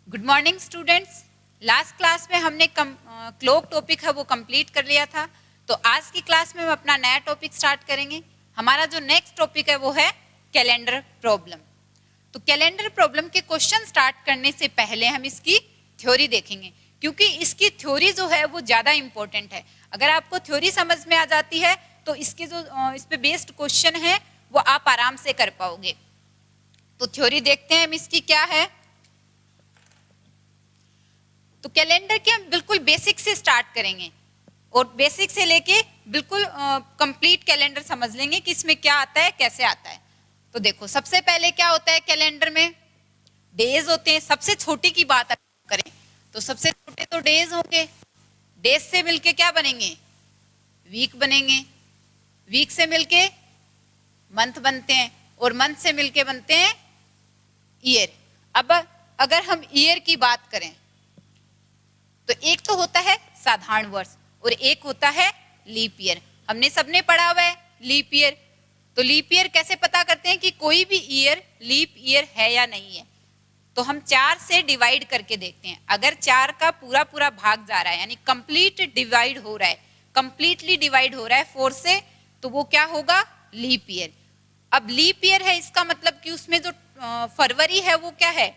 Good morning students. Last class में हमने clock topic है वो कंप्लीट कर लिया था। तो आज की क्लास में हम अपना नया टॉपिक स्टार्ट करेंगे। हमारा जो नेक्स्ट टॉपिक है वो है कैलेंडर प्रॉब्लम। तो कैलेंडर प्रॉब्लम के क्वेश्चन स्टार्ट करने से पहले हम इसकी थ्योरी देखेंगे, क्योंकि इसकी थ्योरी जो है वो ज़्यादा इंपॉर्टेंट है। अगर आपको थ्योरी समझ में आ जाती है तो इसके जो इस पे बेस्ड क्वेश्चन है वो आप आराम से कर पाओगे। तो थ्योरी देखते हैं हम इसकी क्या है। तो कैलेंडर के हम बिल्कुल बेसिक से स्टार्ट करेंगे और बेसिक से लेके बिल्कुल कंप्लीट कैलेंडर समझ लेंगे कि इसमें क्या आता है, कैसे आता है। तो देखो, सबसे पहले क्या होता है कैलेंडर में, डेज होते हैं। सबसे छोटी की बात करें तो सबसे छोटे तो डेज होंगे। डेज से मिलके क्या बनेंगे, वीक बनेंगे। वीक से मिलके मंथ बनते हैं और मंथ से मिलके बनते हैं ईयर। अब अगर हम ईयर की बात करें तो एक तो होता है साधारण वर्ष और एक होता है लीप ईयर। हमने सबने पढ़ा हुआ है लीप ईयर। तो लीप ईयर कैसे पता करते हैं कि कोई भी ईयर लीप ईयर है या नहीं है। तो हम 4 से डिवाइड करके देखते हैं। अगर 4 का पूरा पूरा भाग जा रहा है यानी कंप्लीट डिवाइड हो रहा है, कंप्लीटली डिवाइड हो रहा है 4 से, तो वो क्या होगा, लीप ईयर। अब लीप ईयर है इसका मतलब कि उसमें जो फरवरी है वो क्या है,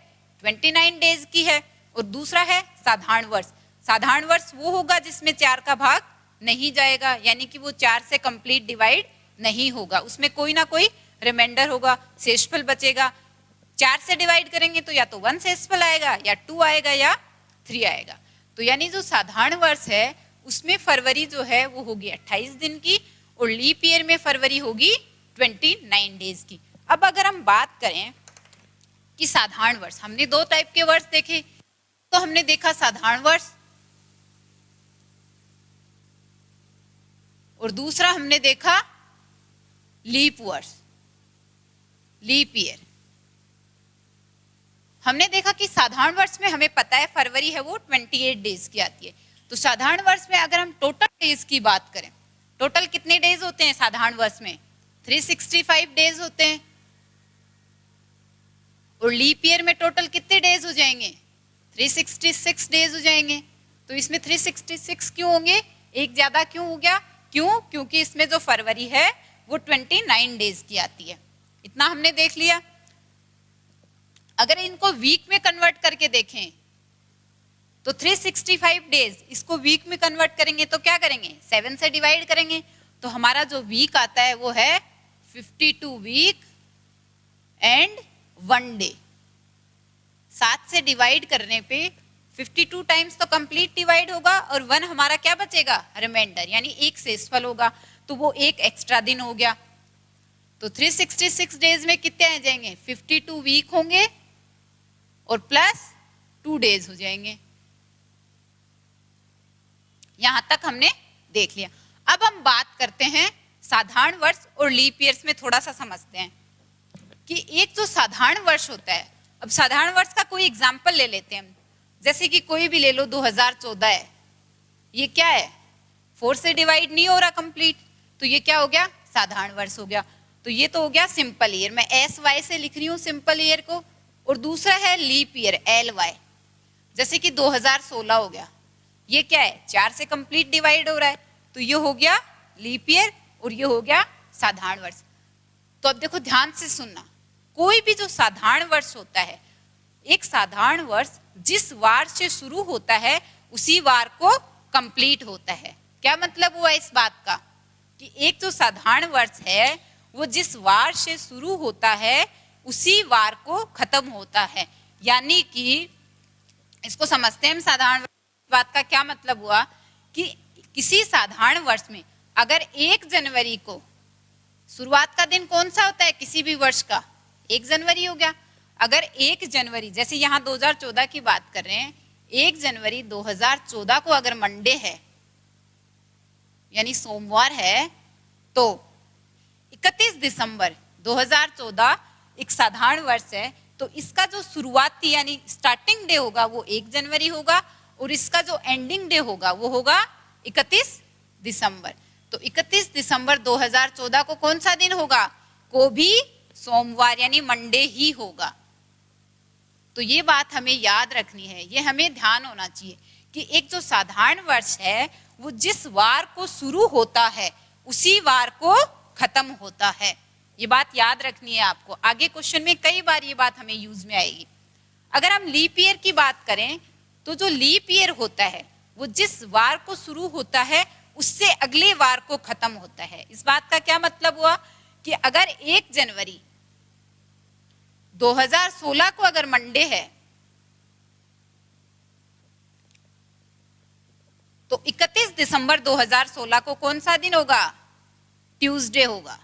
29 डेज की है। और दूसरा है साधारण वर्ष। साधारण वर्ष वो होगा जिसमें 4 का भाग नहीं जाएगा, यानी कि वो 4 से कंप्लीट डिवाइड नहीं होगा, उसमें कोई ना कोई रिमाइंडर होगा, शेषफल बचेगा। 4 से डिवाइड करेंगे तो या तो 1 शेषफल आएगा या 2 आएगा या 3 आएगा। तो यानी जो साधारण वर्ष है उसमें फरवरी जो है वो होगी 28 दिन की और लीप ईयर में फरवरी होगी 29 डेज की। अब अगर हम बात करें कि साधारण वर्ष, हमने 2 टाइप के वर्ष देखे। तो हमने देखा साधारण वर्ष और दूसरा हमने देखा लीप वर्ष, लीप ईयर। हमने देखा कि साधारण वर्ष में हमें पता है फरवरी है वो 28 डेज की आती है। तो साधारण वर्ष में अगर हम टोटल डेज की बात करें, टोटल कितने डेज होते हैं साधारण वर्ष में, 365 डेज होते हैं। और लीप ईयर में टोटल कितने डेज हो जाएंगे, 366 डेज हो जाएंगे। तो इसमें 366 क्यों होंगे, एक ज्यादा क्यों हो गया, क्यों, क्योंकि इसमें जो फरवरी है वो 29 डेज की आती है। इतना हमने देख लिया। अगर इनको वीक में कन्वर्ट करके देखें तो 365 डेज इसको वीक में कन्वर्ट करेंगे तो क्या करेंगे, 7 से डिवाइड करेंगे। तो हमारा जो वीक आता है वो है 52 वीक एंड 1 डे। 7 से डिवाइड करने पे 52 टाइम्स तो कंप्लीट डिवाइड होगा और 1 हमारा क्या बचेगा, रिमाइंडर, यानी एक शेषफल होगा। तो वो एक एक्स्ट्रा दिन हो गया। तो 366 डेज में कितने आ जाएंगे, 52 वीक होंगे और प्लस 2 डेज हो जाएंगे। यहां तक हमने देख लिया। अब हम बात करते हैं साधारण वर्ष और लीप ईयर्स में थोड़ा सा समझते हैं कि एक जो साधारण वर्ष होता है, अब साधारण वर्ष का कोई एग्जाम्पल ले लेते हैं हम, जैसे कि कोई भी ले लो, 2014 है। ये क्या है, 4 से डिवाइड नहीं हो रहा कंप्लीट, तो ये क्या हो गया, साधारण वर्ष हो गया। तो ये तो हो गया सिंपल ईयर, मैं SY से लिख रही हूँ सिंपल ईयर को। और दूसरा है लीप ईयर, LY। जैसे कि 2016 हो गया, ये क्या है, 4 से कंप्लीट डिवाइड हो रहा है, तो ये हो गया लीप ईयर और ये हो गया साधारण वर्ष। तो अब देखो ध्यान से सुनना, कोई भी जो साधारण वर्ष होता है, एक साधारण वर्ष जिस वार से शुरू होता है उसी वार को कंप्लीट होता है। क्या मतलब हुआ इस बात का, कि एक जो साधारण वर्ष है वो जिस वार से शुरू होता है उसी वार को खत्म होता है। यानी कि इसको समझते हैं हम, साधारण बात का क्या मतलब हुआ कि किसी साधारण वर्ष में अगर 1 जनवरी को, शुरुआत का दिन कौन सा होता है किसी भी वर्ष का, 1 जनवरी हो गया। अगर 1 जनवरी, जैसे यहाँ 2014 की बात कर रहे हैं, 1 जनवरी 2014 को अगर मंडे है यानी सोमवार है, तो 31 दिसंबर 2014 एक साधारण वर्ष है। तो इसका जो शुरुआती यानी स्टार्टिंग डे होगा वो 1 जनवरी होगा और इसका जो एंडिंग डे होगा वो होगा 31 दिसंबर। तो 31 दिसंबर 2014 को कौन सा दिन होगा, को भी सोमवार यानी मंडे ही होगा। तो ये बात हमें याद रखनी है, ये हमें ध्यान होना चाहिए कि एक जो साधारण वर्ष है वो जिस वार को शुरू होता है उसी वार को खत्म होता है। ये बात याद रखनी है आपको, आगे क्वेश्चन में कई बार ये बात हमें यूज में आएगी। अगर हम लीप ईयर की बात करें तो जो लीप ईयर होता है वो जिस वार को शुरू होता है उससे अगले वार को खत्म होता है। इस बात का क्या मतलब हुआ कि अगर 1 जनवरी 2016 को अगर मंडे है तो 31 दिसंबर 2016 को कौन सा दिन होगा? ट्यूसडे होगा।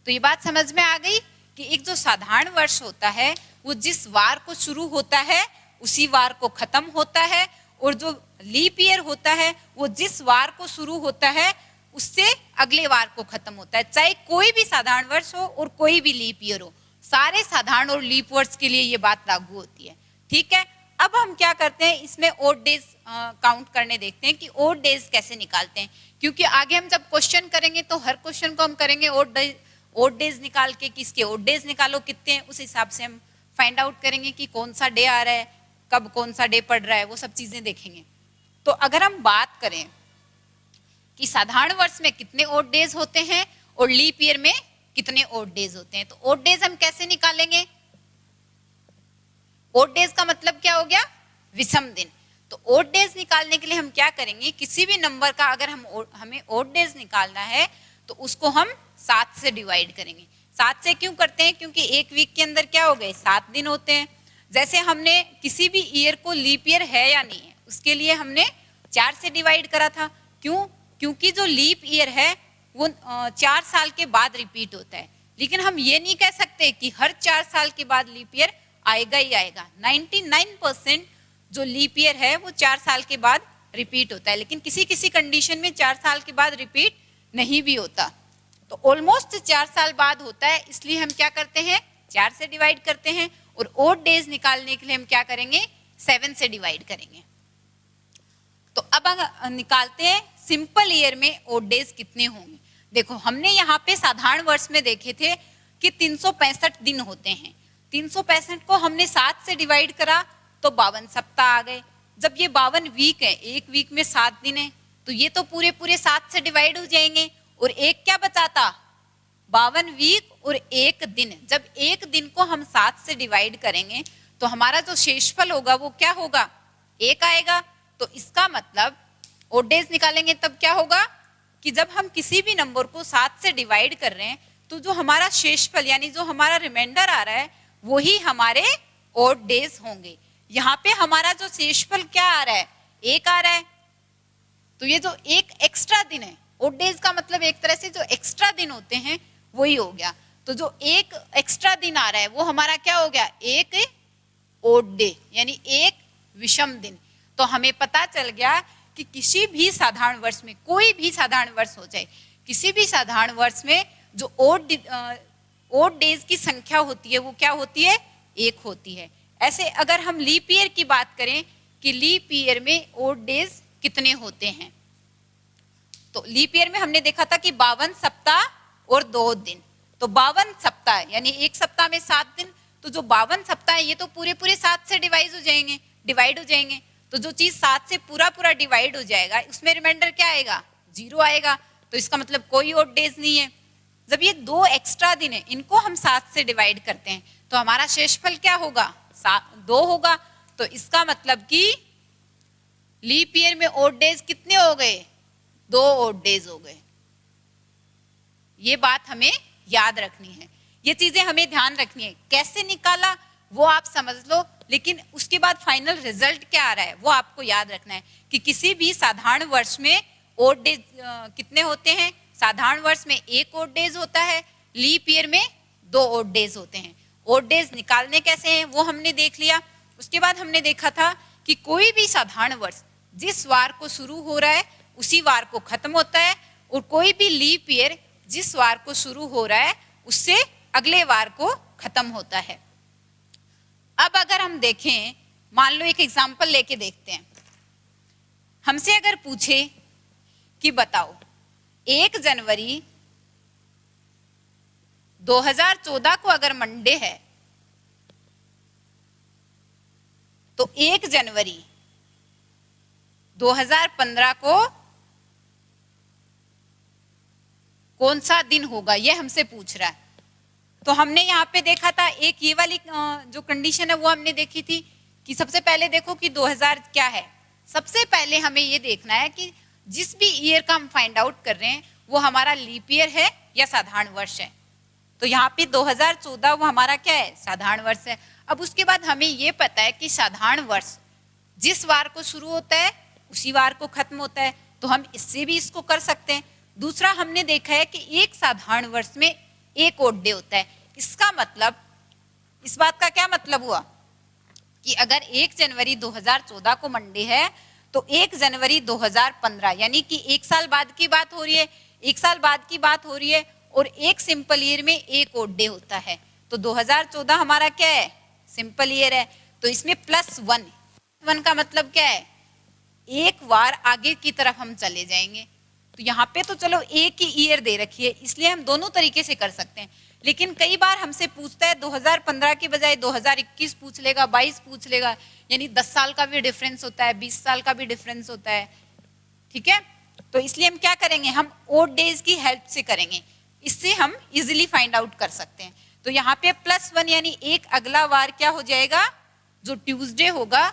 तो ये बात समझ में आ गई कि एक जो साधारण वर्ष होता है वो जिस वार को शुरू होता है उसी वार को खत्म होता है, और जो लीप ईयर होता है वो जिस वार को शुरू होता है उससे अगले वार को खत्म होता है। चाहे कोई भी साधारण वर्ष हो और कोई भी लीप ईयर हो, सारे साधारण और लीप वर्ष के लिए ये बात लागू होती है। ठीक है, अब हम क्या करते हैं, इसमें ओड डेज काउंट करने देखते हैं कि ओड डेज कैसे निकालते हैं, क्योंकि आगे हम जब क्वेश्चन करेंगे तो हर क्वेश्चन को हम करेंगे ओड डेज निकाल के, किसके ओड डेज निकालो कितने हैं, उस हिसाब से हम फाइंड आउट करेंगे कि कौन सा डे आ रहा है, कब कौन सा डे पड़ रहा है, वो सब चीजें देखेंगे। तो अगर हम बात करें कि साधारण वर्ष में कितने ओड डेज होते हैं और लीप ईयर में कितने ओड डेज होते हैं, तो ओड डेज हम कैसे निकालेंगे? ओड डेज का मतलब क्या हो गया? विषम दिन। तो ओड डेज निकालने के लिए हम क्या करेंगे, किसी भी नंबर का अगर हमें ओड डेज निकालना है तो उसको हम 7 से डिवाइड करेंगे। 7 से क्यों करते हैं? क्योंकि एक वीक के अंदर क्या हो गए, 7 दिन होते हैं। जैसे हमने किसी भी ईयर को लीप ईयर है या नहीं है उसके लिए हमने 4 से डिवाइड करा था। क्यों? क्योंकि जो लीप ईयर है वो 4 साल के बाद रिपीट होता है, लेकिन हम ये नहीं कह सकते कि हर 4 साल के बाद लीप ईयर आएगा ही आएगा। 99% जो लीप ईयर है वो 4 साल के बाद रिपीट होता है, लेकिन किसी किसी कंडीशन में 4 साल के बाद रिपीट नहीं भी होता। तो ऑलमोस्ट 4 साल बाद होता है, इसलिए हम क्या करते हैं, 4 से डिवाइड करते हैं। और ओड डेज निकालने के लिए हम क्या करेंगे, 7 से डिवाइड करेंगे। तो अब निकालते हैं सिंपल ईयर में ओड डेज कितने होंगे। देखो हमने यहाँ पे साधारण वर्ष में देखे थे कि 365 दिन होते हैं। 365 को हमने 7 से डिवाइड करा तो 52 सप्ताह आ गए। जब ये 52 वीक है, एक वीक में 7 दिन है, तो ये तो पूरे पूरे 7 से डिवाइड हो जाएंगे और एक क्या बचाता, 52 वीक और एक दिन। जब एक दिन को हम 7 से डिवाइड करेंगे तो हमारा जो शेषफल होगा वो क्या होगा, 1 आएगा। तो इसका मतलब ओड डेज निकालेंगे तब क्या होगा कि जब हम किसी भी नंबर को 7 से डिवाइड कर रहे हैं तो जो हमारा शेषफल यानी जो हमारा रिमाइंडर आ रहा है वही हमारे ओड डेज होंगे। यहाँ पे हमारा जो शेषफल क्या आ रहा है, 1 आ रहा है। तो ये जो एक एक्स्ट्रा दिन है, ओड डेज का मतलब एक तरह से जो एक्स्ट्रा दिन होते हैं वही हो गया। तो जो एक एक्स्ट्रा दिन आ रहा है वो हमारा क्या हो गया, एक ओड डे यानी एक विषम दिन। तो हमें पता चल गया कि किसी भी साधारण वर्ष में, कोई भी साधारण वर्ष हो जाए, किसी भी साधारण वर्ष में जो ओड डेज की संख्या होती है वो क्या होती है, 1 होती है। ऐसे अगर हम लीप ईयर की बात करें कि लीप ईयर में ओड डेज कितने होते हैं, तो लीप ईयर में हमने देखा था कि 52 सप्ताह और 2 दिन। तो 52 सप्ताह यानी एक सप्ताह में 7 दिन, तो जो 52 सप्ताह है ये तो पूरे पूरे 7 से डिवाइड हो जाएंगे। तो जो चीज 7 से पूरा पूरा डिवाइड हो जाएगा उसमें रिमाइंडर क्या आएगा, 0 आएगा। तो इसका मतलब कोई ओड डेज नहीं है। जब ये 2 एक्स्ट्रा दिन है इनको हम 7 से डिवाइड करते हैं तो हमारा शेषफल क्या होगा, 2 होगा। तो इसका मतलब कि लीप ईयर में ओड डेज कितने हो गए, 2 ओड डेज हो गए। ये बात हमें याद रखनी है, ये चीजें हमें ध्यान रखनी है। कैसे निकाला वो आप समझ लो, लेकिन उसके बाद फाइनल रिजल्ट क्या आ रहा है वो आपको याद रखना है कि किसी भी साधारण वर्ष में ओड डेज कितने होते हैं। साधारण वर्ष में 1 ओड डेज होता है, लीप ईयर में 2 ओड डेज होते हैं। ओड डेज निकालने कैसे हैं वो हमने देख लिया। उसके बाद हमने देखा था कि कोई भी साधारण वर्ष जिस वार को शुरू हो रहा है उसी वार को खत्म होता है, और कोई भी लीप ईयर जिस वार को शुरू हो रहा है उससे अगले वार को खत्म होता है। अब अगर हम देखें, मान लो एक एग्जांपल लेके देखते हैं। हमसे अगर पूछे कि बताओ 1 जनवरी 2014 को अगर मंडे है तो 1 जनवरी 2015 को कौन सा दिन होगा, ये हमसे पूछ रहा है। तो हमने यहाँ पे देखा था, एक ये वाली जो कंडीशन है वो हमने देखी थी कि सबसे पहले देखो कि 2000 क्या है। सबसे पहले हमें ये देखना है कि जिस भी ईयर का हम फाइंड आउट कर रहे हैं वो हमारा लीप ईयर है या साधारण वर्ष है। तो यहाँ पे 2014 वो हमारा क्या है, साधारण वर्ष है। अब उसके बाद हमें ये पता है कि साधारण वर्ष जिस वार को शुरू होता है उसी वार को खत्म होता है, तो हम इससे भी इसको कर सकते हैं। दूसरा हमने देखा है कि एक साधारण वर्ष में एक ओड डे होता है। इसका मतलब, इस बात का क्या मतलब हुआ कि अगर 1 जनवरी 2014 को मंडे है तो 1 जनवरी 2015 यानी कि 1 साल बाद की बात हो रही है, 1 साल बाद की बात हो रही है और एक सिंपल ईयर में एक ओड डे होता है। तो 2014 हमारा क्या है, सिंपल ईयर है। तो इसमें +1 का मतलब क्या है, एक वार आगे की तरफ हम चले जाएंगे। तो यहाँ पे तो चलो एक ही ईयर दे रखी है इसलिए हम दोनों तरीके से कर सकते हैं, लेकिन कई बार हमसे पूछता है 2015 की बजाय 2021 पूछ लेगा, 22 पूछ लेगा, यानी 10 साल का भी डिफरेंस होता है, 20 साल का भी डिफरेंस होता है। ठीक है, तो इसलिए हम क्या करेंगे, हम ओड डेज की हेल्प से करेंगे, इससे हम इजिली फाइंड आउट कर सकते हैं। तो यहाँ पे +1 यानी एक अगला वार क्या हो जाएगा, जो ट्यूसडे होगा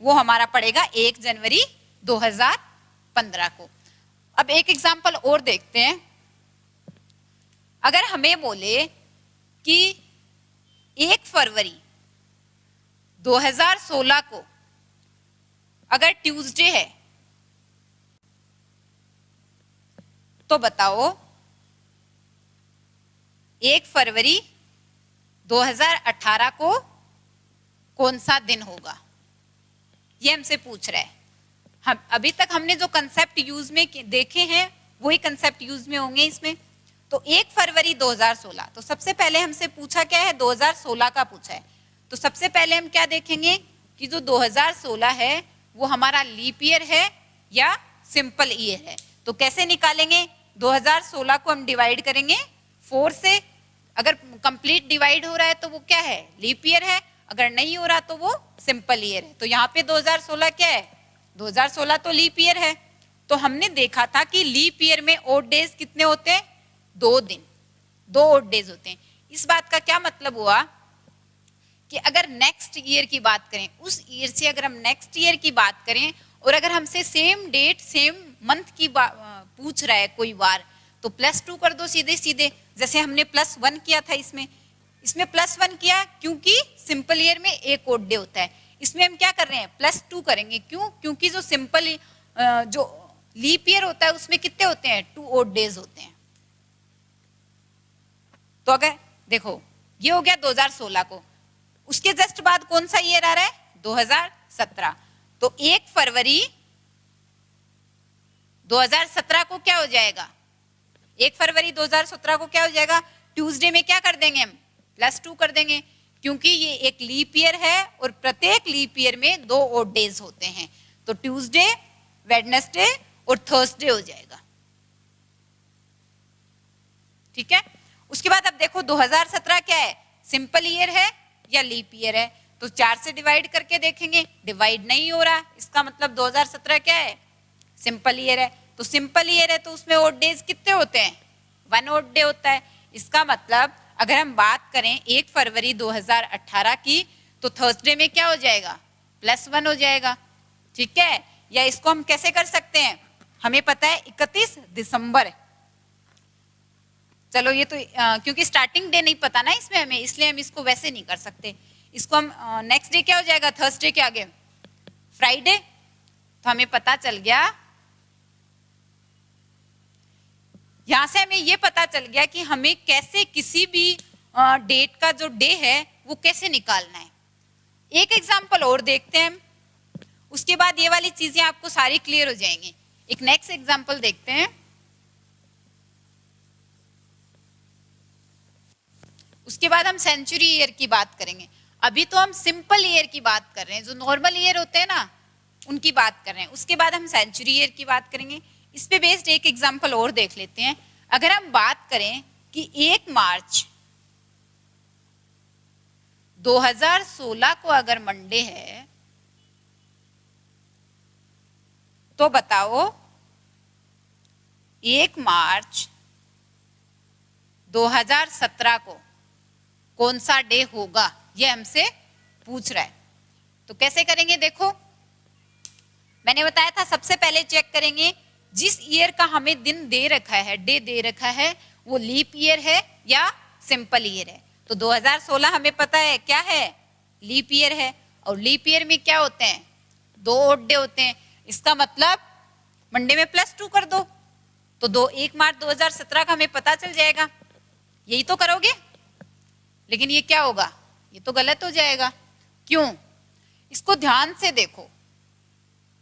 वो हमारा पड़ेगा 1 जनवरी 2015 को। अब एक एग्जांपल और देखते हैं। अगर हमें बोले कि 1 फरवरी 2016 को अगर ट्यूसडे है तो बताओ 1 फरवरी 2018 को कौन सा दिन होगा, ये हमसे पूछ रहा है। हम अभी तक हमने जो कंसेप्ट यूज में देखे हैं वही कंसेप्ट यूज में होंगे इसमें। तो 1 फरवरी 2016, तो सबसे पहले हमसे पूछा क्या है, 2016 का पूछा है। तो सबसे पहले हम क्या देखेंगे कि जो 2016 है वो हमारा लीप ईयर है या सिंपल ईयर है। तो कैसे निकालेंगे, 2016 को हम डिवाइड करेंगे 4 से। अगर कंप्लीट डिवाइड हो रहा है तो वो क्या है, लीप ईयर है, अगर नहीं हो रहा तो वो सिंपल ईयर है। तो यहाँ पे 2016 क्या है, 2016 तो लीप ईयर है। तो हमने देखा था कि लीप ईयर में ओड डेज कितने होते हैं, 2 दिन, 2 ओड डेज होते हैं। इस बात का क्या मतलब हुआ कि अगर नेक्स्ट ईयर की बात करें, उस ईयर से अगर हम नेक्स्ट ईयर की बात करें और अगर हमसे सेम डेट सेम मंथ की पूछ रहा है कोई वार, तो +2 कर दो सीधे सीधे, जैसे हमने +1 किया था इसमें +1 किया क्योंकि सिंपल ईयर में एक ओड डे होता है। इसमें हम क्या कर रहे हैं, +2 करेंगे। क्यों, क्योंकि जो सिंपल जो लीप ईयर होता है उसमें कितने होते हैं, 2 ओड डेज होते हैं। तो अगर देखो ये हो गया 2016 को, उसके जस्ट बाद कौन सा ईयर आ रहा है, 2017। तो 1 फरवरी 2017 को क्या हो जाएगा, 1 फरवरी 2017 को क्या हो जाएगा, ट्यूसडे में क्या कर देंगे हम, +2 कर देंगे, क्योंकि ये एक लीप ईयर है और प्रत्येक लीप ईयर में 2 ओड डेज होते हैं। तो ट्यूसडे, वेडनेसडे और थर्सडे हो जाएगा। ठीक है, उसके बाद अब देखो 2017 क्या है, सिंपल ईयर है या लीप ईयर है। तो 4 से डिवाइड करके देखेंगे, डिवाइड नहीं हो रहा, इसका मतलब 2017 क्या है, सिंपल ईयर है। तो सिंपल ईयर है तो उसमें ओड डेज कितने होते हैं, 1 ओड डे होता है। इसका मतलब अगर हम बात करें 1 फरवरी 2018 की, तो थर्सडे में क्या हो जाएगा, +1 हो जाएगा। ठीक है, या इसको हम कैसे कर सकते हैं, हमें पता है 31 दिसंबर, चलो ये तो क्योंकि स्टार्टिंग डे नहीं पता ना इसमें हमें, इसलिए हम इसको वैसे नहीं कर सकते। इसको हम नेक्स्ट डे क्या हो जाएगा, थर्सडे के आगे फ्राइडे। तो हमें पता चल गया, यहां से हमें ये पता चल गया कि हमें कैसे किसी भी डेट का जो डे है वो कैसे निकालना है। एक एग्जांपल और देखते हैं, उसके बाद ये वाली चीजें आपको सारी क्लियर हो जाएंगी। एक नेक्स्ट एग्जांपल देखते हैं, उसके बाद हम सेंचुरी ईयर की बात करेंगे। अभी तो हम सिंपल ईयर की बात कर रहे हैं, जो नॉर्मल ईयर होते हैं ना उनकी बात कर रहे हैं। उसके बाद हम सेंचुरी ईयर की बात करेंगे। इस पे बेस्ड एक एग्जांपल और देख लेते हैं। अगर हम बात करें कि 1 मार्च 2016 को अगर मंडे है तो बताओ 1 मार्च 2017 को कौन सा डे होगा, ये हमसे पूछ रहा है। तो कैसे करेंगे, देखो मैंने बताया था सबसे पहले चेक करेंगे जिस ईयर का हमें दिन दे रखा है, डे दे रखा है, वो लीप ईयर है या सिंपल ईयर है। तो 2016 हमें पता है क्या है, लीप ईयर है, और लीप ईयर में क्या होते हैं, 2 ओड डे होते हैं। इसका मतलब मंडे में +2 कर दो, तो 1 मार्च 2017 का हमें पता चल जाएगा। यही तो करोगे, लेकिन ये क्या होगा, ये तो गलत हो जाएगा। क्यों, इसको ध्यान से देखो,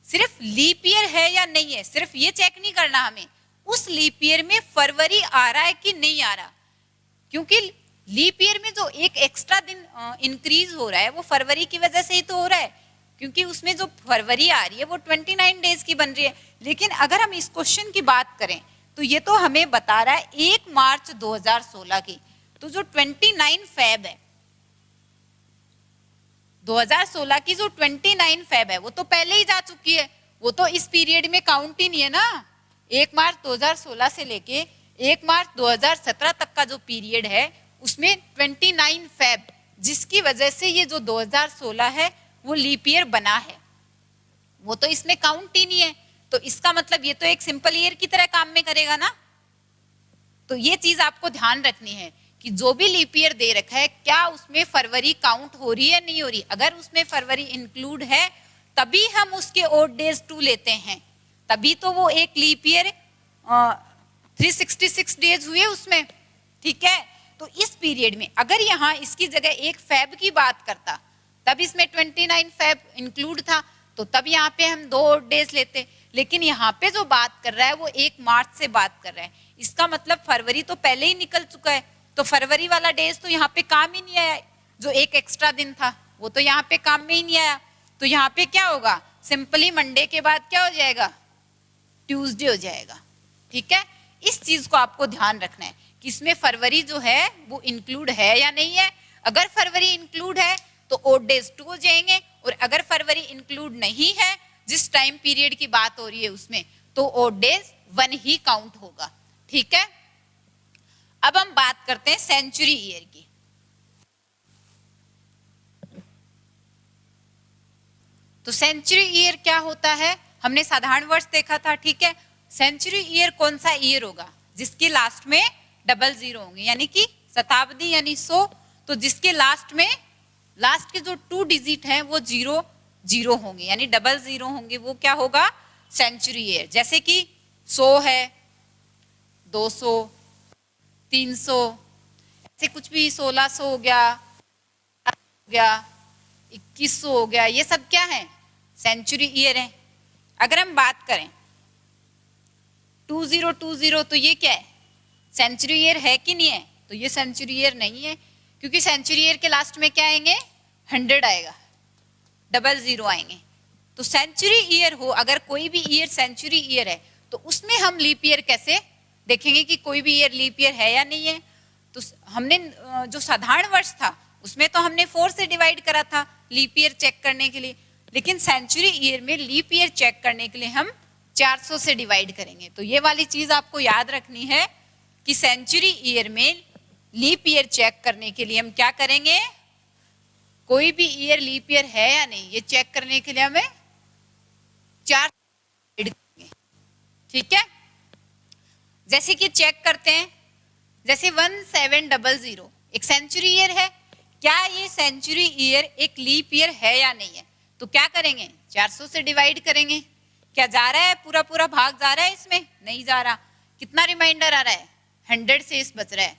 सिर्फ लीप ईयर है या नहीं है, सिर्फ ये चेक नहीं करना हमें, उस लीप ईयर में फरवरी आ रहा है कि नहीं आ रहा। क्योंकि लीप ईयर में जो एक एक्स्ट्रा दिन इंक्रीज हो रहा है वो फरवरी की वजह से ही तो हो रहा है, क्योंकि उसमें जो फरवरी आ रही है वो 29 डेज की बन रही है। लेकिन अगर हम इस क्वेश्चन की बात करें तो ये तो हमें बता रहा है 1 मार्च 2016 की, तो जो 29 फेब है 2016 की, जो 29 फेब है वो तो पहले ही जा चुकी है, वो तो इस पीरियड में काउंट ही नहीं है ना। 1 मार्च 2016 से लेके 1 मार्च 2017 तक का जो पीरियड है उसमें 29 फेब, जिसकी वजह से ये जो 2016 है वो लीप ईयर बना है, वो तो इसमें काउंट ही नहीं है। तो इसका मतलब ये तो एक सिंपल ईयर की तरह काम में करेगा ना। तो ये चीज आपको ध्यान रखनी है कि जो भी लीप ईयर दे रखा है क्या उसमें फरवरी काउंट हो रही है, नहीं हो रही। अगर उसमें फरवरी इंक्लूड है तभी हम उसके ओड डेज 2 लेते हैं, तभी तो वो एक लीप ईयर 366 डेज हुए उसमें, ठीक है। तो इस पीरियड में अगर यहाँ इसकी जगह 1 फेब की बात करता, तब इसमें 29 फेब इंक्लूड था, तो तब यहाँ पे हम 2 ओड डेज लेते। लेकिन यहाँ पे जो बात कर रहा है वो 1 मार्च से बात कर रहा है, इसका मतलब फरवरी तो पहले ही निकल चुका है, तो फरवरी वाला डेज तो यहाँ पे काम ही नहीं आया। जो एक एक्स्ट्रा दिन था वो तो यहाँ पे काम में ही नहीं आया। तो यहाँ पे क्या होगा, सिंपली मंडे के बाद क्या हो जाएगा, ट्यूसडे हो जाएगा, ठीक है। इस चीज को आपको ध्यान रखना है कि इसमें फरवरी जो है वो इंक्लूड है या नहीं है। अगर फरवरी इंक्लूड है तो ओड डेज 2 हो जाएंगे, और अगर फरवरी इंक्लूड नहीं है, जिस टाइम पीरियड की बात हो रही है उसमें, तो ओड डेज 1 ही काउंट होगा, ठीक है। अब हम बात करते हैं सेंचुरी ईयर की। तो सेंचुरी ईयर क्या होता है, हमने साधारण वर्ष देखा था, ठीक है। सेंचुरी ईयर कौन सा ईयर होगा जिसके लास्ट में 00 होंगे, यानी कि शताब्दी यानी 100, तो जिसके लास्ट में लास्ट के जो 2 डिजिट हैं वो 00 होंगे, यानी 00 होंगे, वो क्या होगा, सेंचुरी ईयर। जैसे कि 100 है, 200, 300, ऐसे कुछ भी, 1600 हो गया, 2100 हो गया, ये सब क्या है, सेंचुरी ईयर है। अगर हम बात करें 2020, तो ये क्या है, सेंचुरी ईयर है कि नहीं है, तो ये सेंचुरी ईयर नहीं है, क्योंकि सेंचुरी ईयर के लास्ट में क्या आएंगे, 100 आएगा, 00 आएंगे। तो सेंचुरी ईयर हो, अगर कोई भी ईयर सेंचुरी ईयर है तो उसमें हम लीप ईयर कैसे देखेंगे कि कोई भी ईयर लीप ईयर है या नहीं है। तो हमने जो साधारण वर्ष था उसमें तो हमने 4 से डिवाइड करा था लीप ईयर चेक करने के लिए, लेकिन सेंचुरी ईयर में लीप ईयर चेक करने के लिए हम 400 से डिवाइड करेंगे। तो ये वाली चीज आपको याद रखनी है कि सेंचुरी ईयर में लीप ईयर चेक करने के लिए हम क्या करेंगे, कोई भी ईयर लीप ईयर है या नहीं ये चेक करने के लिए हमें 4 करेंगे, ठीक है। जैसे कि चेक करते हैं, जैसे 1700 एक सेंचुरी ईयर है, क्या ये सेंचुरी ईयर एक लीप ईयर है या नहीं है, तो क्या करेंगे, 400 से डिवाइड करेंगे। क्या जा रहा है, पूरा पूरा भाग जा रहा है इसमें, नहीं जा रहा, कितना रिमाइंडर आ रहा है, 100 से इस बच रहा है,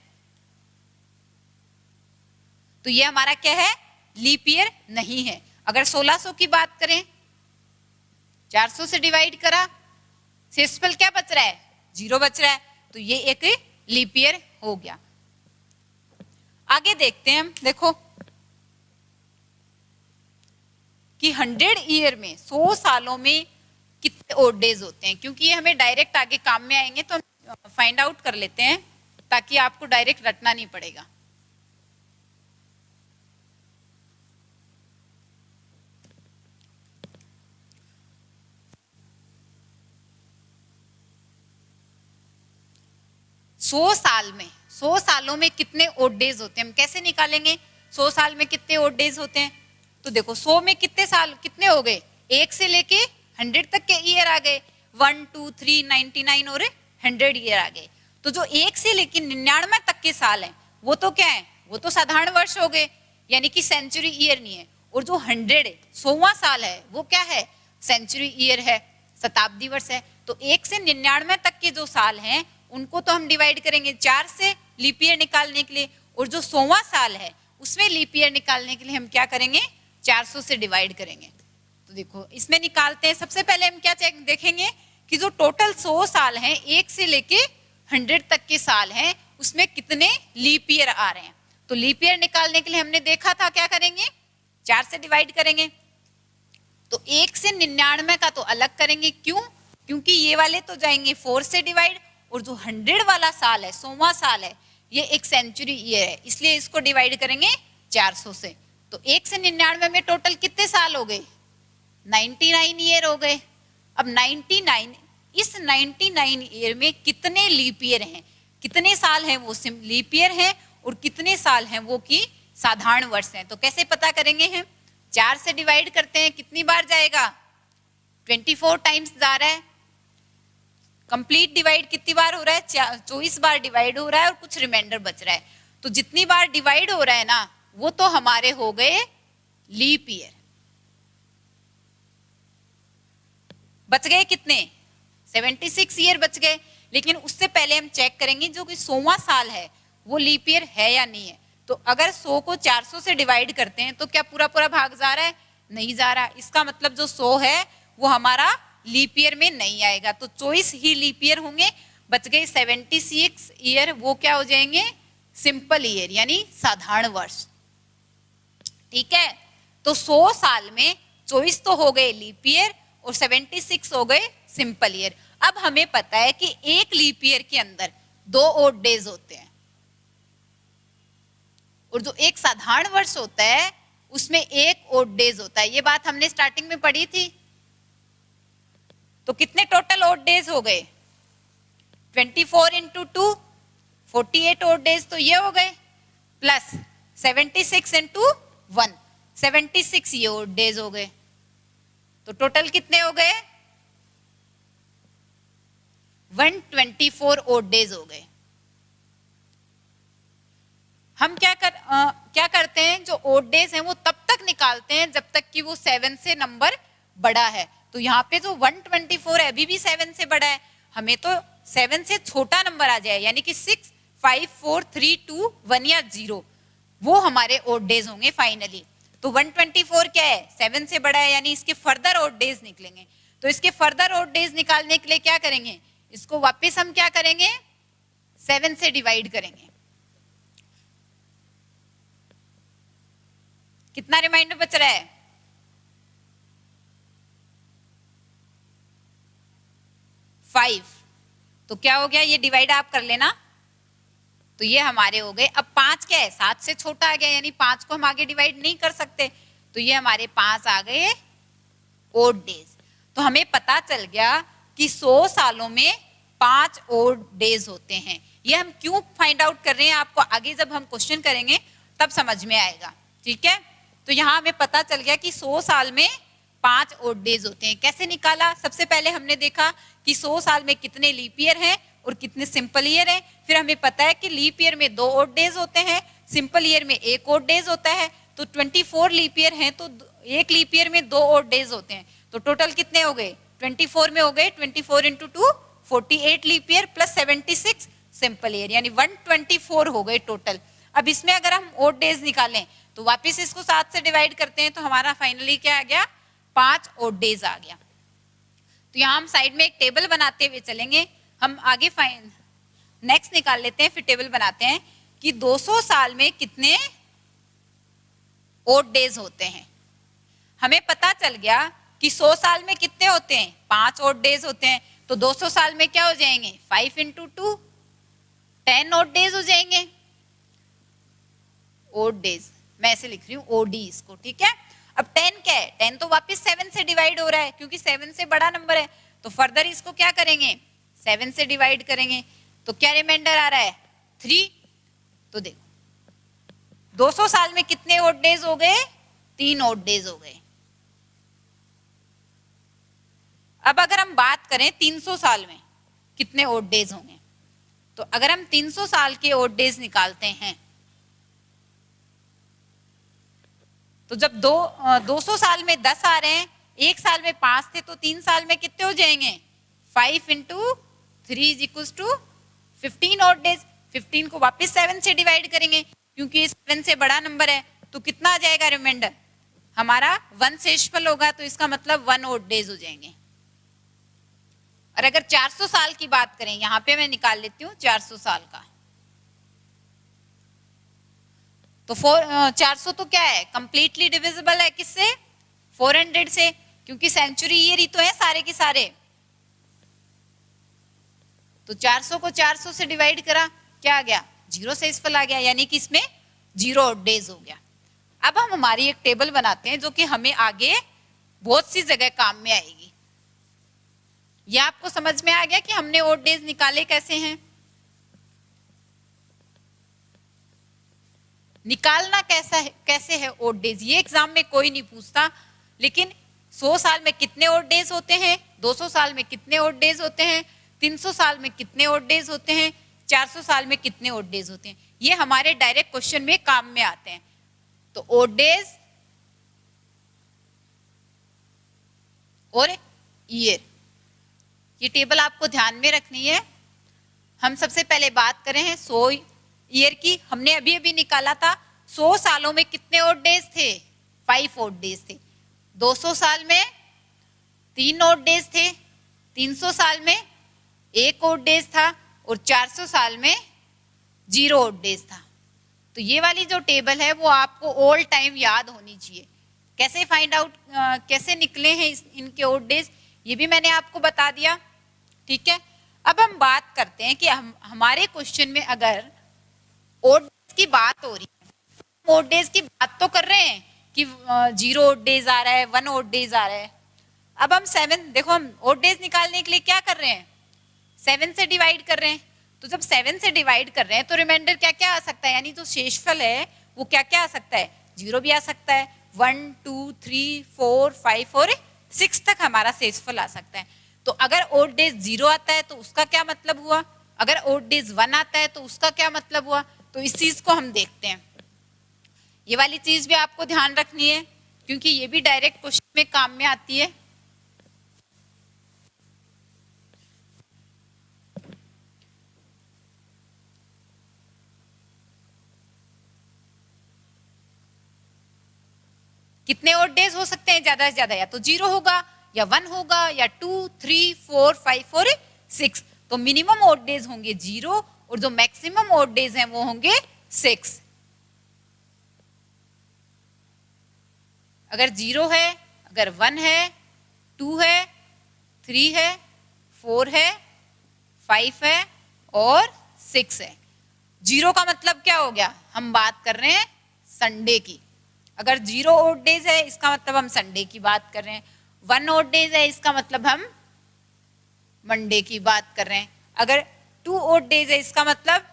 तो ये हमारा क्या है, लीप ईयर नहीं है। अगर 1600 की बात करें, 400 से डिवाइड करा, शेषफल क्या बच रहा है, 0 बच रहा है, तो ये एक लीप ईयर हो गया। आगे देखते हैं हम, देखो कि 100 ईयर में 100 सालों में कितने ओड डेज होते हैं, क्योंकि ये हमें डायरेक्ट आगे काम में आएंगे तो फाइंड आउट कर लेते हैं ताकि आपको डायरेक्ट रटना नहीं पड़ेगा। सौ सालों में कितने ओड डेज होते हैं, हम कैसे निकालेंगे 100 साल में कितने ओड डेज होते हैं? तो देखो 100 में कितने साल कितने हो गए, 1 से लेके 100 तक के ईयर आ गए, 1 2 3 99 और 100 ईयर आ गए। तो जो 1 से लेके 99 तक के साल हैं वो तो क्या है, वो तो साधारण वर्ष हो गए, यानी कि सेंचुरी ईयर नहीं है। और जो 100 है 100वां साल है वो क्या है, सेंचुरी ईयर है, शताब्दी वर्ष है। तो 1 से 99 तक के जो साल हैं उनको तो हम डिवाइड करेंगे 4 से लीप ईयर निकालने के लिए, और जो 100वां साल है उसमें लीप ईयर निकालने के लिए हम क्या करेंगे, 400 से डिवाइड करेंगे। तो देखो इसमें निकालते हैं। सबसे पहले हम क्या चेक देखेंगे कि जो टोटल 100 साल हैं 1 से लेके 100 तक के साल हैं उसमें कितने लीप ईयर आ रहे हैं। तो लीप ईयर निकालने के लिए हमने देखा था क्या करेंगे, 4 से डिवाइड करेंगे। तो 1 से 99 का तो अलग करेंगे, क्यों, क्योंकि ये वाले तो जाएंगे 4 से डिवाइड, और जो 100 वाला साल है 100वां साल है ये एक सेंचुरी ईयर है, इसलिए इसको डिवाइड करेंगे 400 से। तो 1 से 99 में टोटल कितने साल हो गए, 99 ईयर हो गए। अब 99, इस 99 ईयर में कितने लीप ईयर हैं, कितने साल हैं वो लीप ईयर हैं और कितने साल हैं वो की साधारण वर्ष हैं। तो कैसे पता करेंगे हम, 4 से डिवाइड करते हैं, कितनी बार जाएगा, 24 टाइम्स जा रहा है। कंप्लीट डिवाइड कितनी बार हो रहा है, 24 बार डिवाइड हो रहा है और कुछ रिमाइंडर बच रहा है। तो जितनी बार डिवाइड हो रहा है ना वो तो हमारे हो गए लीप ईयर। बच गए कितने, 76 ईयर बच गए। लेकिन उससे पहले हम चेक करेंगे जो कि 100वां साल है वो लीप ईयर है या नहीं है। तो अगर 100 को 400 से डिवाइड करते हैं तो क्या पूरा पूरा भाग जा रहा है, नहीं जा रहा। इसका मतलब जो 100 है वो हमारा लीप ईयर में नहीं आएगा, तो 24 ही लीप ईयर होंगे। बच गए 76 ईयर, वो क्या हो जाएंगे, सिंपल ईयर यानी साधारण वर्ष। ठीक है, तो 100 साल में 24 तो हो गए लीप ईयर और 76 हो गए सिंपल ईयर। अब हमें पता है कि एक लीप ईयर के अंदर 2 ओड डेज होते हैं, और जो एक साधारण वर्ष होता है उसमें 1 ओड डेज होता है। ये बात हमने स्टार्टिंग में पढ़ी थी। तो कितने टोटल ओड डेज हो गए, 24 इंटू 2 48 ओड डेज, तो ये हो गए, प्लस 76 इंटू 1 76 ये ओड डेज हो गए। तो टोटल कितने हो गए, 124 ओड डेज हो गए। हम क्या करते हैं, जो ओड डेज हैं वो तब तक निकालते हैं जब तक कि वो 7 से नंबर बड़ा है। तो यहाँ पे जो 124 है अभी भी 7 से बड़ा है, हमें तो 7 से छोटा नंबर आ जाए, यानी कि 6 5 4 3 2 1 या 0, वो हमारे ओड डेज होंगे फाइनली। तो 124 क्या है, 7 से बड़ा है, यानी इसके फर्दर ओड डेज निकलेंगे। तो इसके फर्दर ओड डेज निकालने के लिए क्या करेंगे, इसको वापस हम क्या करेंगे, 7 से डिवाइड करेंगे। कितना रिमाइंडर बच रहा है, 5। तो क्या हो गया, ये डिवाइड आप कर लेना, तो ये हमारे हो गए। अब 5 क्या है, 7 से छोटा आ गया, यानी 5 को हम आगे डिवाइड नहीं कर सकते, तो ये हमारे 5 आ गए ओड डेज। तो हमें पता चल गया कि 100 सालों में 5 ओड डेज होते हैं। ये हम क्यों फाइंड आउट कर रहे हैं, आपको आगे जब हम क्वेश्चन करेंगे तब समझ में आएगा। ठीक है, तो यहाँ हमें पता चल गया कि 100 साल में 5 ओड डेज होते हैं। कैसे निकाला, सबसे पहले हमने देखा कि 100 साल में कितने लीप ईयर हैं और कितने सिंपल ईयर हैं। फिर हमें पता है कि लीप ईयर में 2 ओड डेज होते हैं, सिंपल ईयर में 1 ओड डेज होता है। तो 24 लीप ईयर हैं तो एक लीप ईयर में 2 ओड डेज होते हैं। तो टोटल कितने हो गए, 24 में हो गए, 24 into 2 48 leap year plus 76 simple year, यानी 124 हो गए टोटल। अब इसमें अगर हम ओड डेज निकालें तो वापिस इसको 7 से डिवाइड करते हैं, तो हमारा फाइनली क्या आ गया, 5 ओड डेज आ गया। तो यहाँ हम साइड में एक टेबल बनाते हुए चलेंगे। हम आगे नेक्स्ट निकाल लेते हैं, फिर टेबल बनाते हैं कि 200 साल में कितने ओड डेज होते हैं। हमें पता चल गया कि 100 साल में कितने होते हैं, 5 ओड डेज होते हैं। तो 200 साल में क्या हो जाएंगे, 5 इंटू 2, 10 ओड डेज हो जाएंगे। ओड डेज, मैं ऐसे लिख रही हूँ ओडी इसको, ठीक है। अब 10 क्या है, 10 तो वापस 7 से डिवाइड हो रहा है क्योंकि 7 से बड़ा नंबर है, तो फर्दर इसको क्या करेंगे, 7 से डिवाइड करेंगे, तो क्या रिमाइंडर आ रहा है, 3। तो देखो 200 साल में कितने ओड डेज हो गए, 3 ओड डेज हो गए। अब अगर हम बात करें 300 साल में कितने ओड डेज होंगे, तो अगर हम 300 साल के ओड डेज निकालते हैं, तो जब 200 साल में 10 आ रहे हैं, एक साल में 5 थे, तो 3 साल में कितने हो जाएंगे, 5 into 3 is equal to 15 odd days. 15 को वापस 7 से डिवाइड करेंगे क्योंकि 7 से बड़ा नंबर है, तो कितना आ जाएगा रिमाइंडर हमारा, 1 शेषफल होगा, तो इसका मतलब 1 ओड डेज हो जाएंगे। और अगर 400 साल की बात करें, यहां पे मैं निकाल लेती हूँ 400 साल का, तो 400 तो क्या है, कंप्लीटली डिविजिबल है किससे, 400 से, क्योंकि सेंचुरी ईयर ही तो है सारे के सारे। तो 400 को 400 से डिवाइड करा, क्या आ गया, 0 शेषफल आ गया, यानी कि इसमें 0 डेज हो गया। अब हम हमारी एक टेबल बनाते हैं जो कि हमें आगे बहुत सी जगह काम में आएगी। यह आपको समझ में आ गया कि हमने ओड डेज निकाले कैसे हैं। निकालना कैसे है ओड डेज, ये एग्जाम में कोई नहीं पूछता, लेकिन 100 साल में कितने ओड डेज होते हैं, 200 साल में कितने ओड डेज होते हैं, 300 साल में कितने ओड डेज होते हैं, 400 साल में कितने ओड डेज होते हैं, ये हमारे डायरेक्ट क्वेश्चन में काम में आते हैं। तो ओड डेज और ईयर, ये टेबल आपको ध्यान में रखनी है। हम सबसे पहले बात करें हैं 100 ईयर की, हमने अभी अभी निकाला था 100 सालों में कितने ओड डेज थे, 5 ओड डेज थे। 200 साल में 3 ओड डेज थे, 300 साल में 1 ओड डेज था, और 400 साल में 0 ओड डेज था। तो ये वाली जो टेबल है वो आपको ऑल टाइम याद होनी चाहिए। कैसे फाइंड आउट, कैसे निकले हैं इनके ओड डेज, ये भी मैंने आपको बता दिया, ठीक है। अब हम बात करते हैं कि हमारे क्वेश्चन में अगर ओड डेज की बात हो रही है, ओड डेज की बात तो कर रहे हैं कि 0 ओड डेज आ रहा है, 1 ओड डेज आ रहा है। अब हम 7, देखो हम ओड डेज निकालने के लिए क्या कर रहे हैं, 7 से डिवाइड कर रहे हैं। तो जब 7 से डिवाइड कर रहे हैं तो रिमाइंडर क्या क्या आ सकता है, यानी जो शेषफल है वो क्या क्या आ सकता है, 0 भी आ सकता है, 1 2 3 4 5 और 6 तक हमारा शेषफल आ सकता है। तो अगर ओड डेज 0 आता है तो उसका क्या मतलब हुआ, अगर ओड डेज 1 आता है तो उसका क्या मतलब हुआ। तो इस चीज को हम देखते हैं, ये वाली चीज भी आपको ध्यान रखनी है क्योंकि ये भी डायरेक्ट क्वेश्चन में काम में आती है। कितने ओड डेज हो सकते हैं, ज्यादा से ज्यादा या तो 0 होगा या 1 होगा या 2 3 4 5 और 6। तो मिनिमम ओड डेज होंगे 0 और जो मैक्सिमम ओड डेज हैं वो होंगे 6। अगर 0 है, अगर 1 है, 2 है, 3 है, 4 है, 5 है और 6 है। 0 का मतलब क्या हो गया, हम बात कर रहे हैं संडे की। अगर 0 ओड डेज है इसका मतलब हम संडे की बात कर रहे हैं, 1 ओड डेज है इसका मतलब हम मंडे की बात कर रहे हैं, अगर 2 ओड डेज है इसका मतलब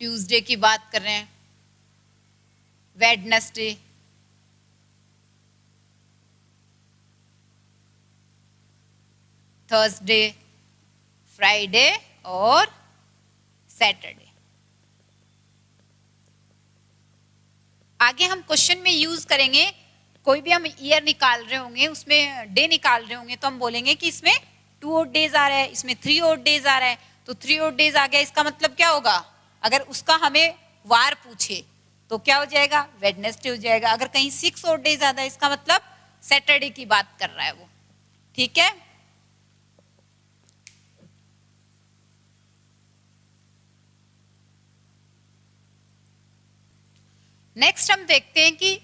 ट्यूसडे की बात कर रहे हैं, वेडनेसडे, थर्सडे, फ्राइडे और सैटरडे। आगे हम क्वेश्चन में यूज करेंगे, कोई भी हम ईयर निकाल रहे होंगे उसमें डे निकाल रहे होंगे तो हम बोलेंगे कि इसमें 2 ओड डेज आ रहा है, इसमें 3 ओड डेज आ रहा है, तो 3 ओड डेज आ गया, इसका मतलब क्या होगा, अगर उसका हमें वार पूछे तो क्या हो जाएगा, वेडनेसडे हो जाएगा। अगर कहीं 6 ओड डेज आता है इसका मतलब सैटरडे की बात कर रहा है वो, ठीक है। नेक्स्ट हम देखते हैं कि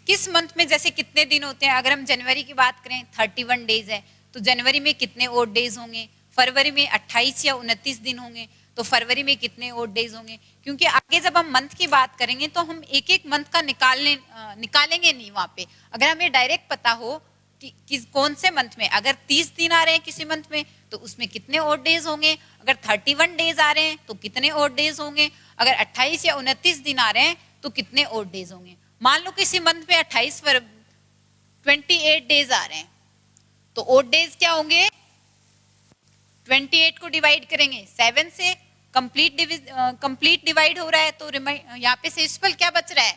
किस मंथ में जैसे कितने दिन होते हैं। अगर हम जनवरी की बात करें 31 डेज है, तो तो जनवरी में कितने ओड डेज होंगे, फरवरी में 28 या 29 दिन होंगे, तो फरवरी में कितने ओड डेज होंगे। क्योंकि आगे जब हम मंथ की बात करेंगे तो हम एक एक मंथ का निकालेंगे नहीं वहां पे। अगर हमें डायरेक्ट पता हो कि कौन से मंथ में अगर 30 दिन आ रहे हैं किसी मंथ में तो उसमें कितने ओड डेज होंगे, अगर 31 डेज आ रहे हैं तो कितने ओड डेज होंगे, अगर 28 या 29 दिन आ रहे हैं तो कितने ओड डेज होंगे। मान लो किसी मंथ में 28 डेज आ रहे हैं तो ओड डेज क्या होंगे, 28 को डिवाइड करेंगे 7 से, कंप्लीट डिवाइड हो रहा है तो यहाँ पे शेषफल क्या बच रहा है,